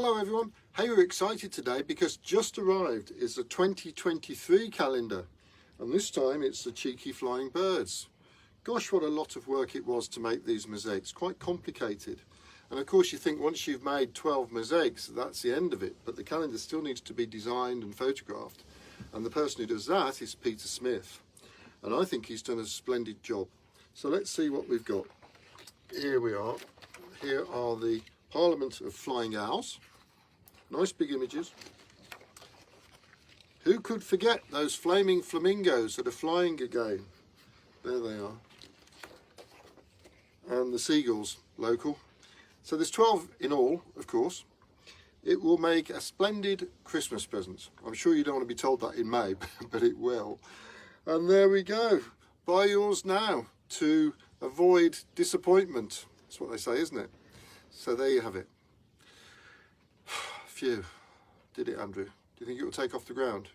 Hello everyone, hey, we're excited today because just arrived is the 2023 calendar, and this time it's the cheeky flying birds. Gosh, what a lot of work it was to make these mosaics, quite complicated. And of course you think once you've made 12 mosaics that's the end of it, but the calendar still needs to be designed and photographed, and the person who does that is Peter Smith, and I think he's done a splendid job. So let's see what we've got. Here we are. Here are the Parliament of Flying Owls. Nice big images. Who could forget those flaming flamingos that are flying again? There they are. And the seagulls, local. So there's 12 in all, of course. It will make a splendid Christmas present. I'm sure you don't want to be told that in May, but it will. And there we go. Buy yours now to avoid disappointment. That's what they say, isn't it? So there you have it. Phew. Did it, Andrew? Do you think it will take off the ground?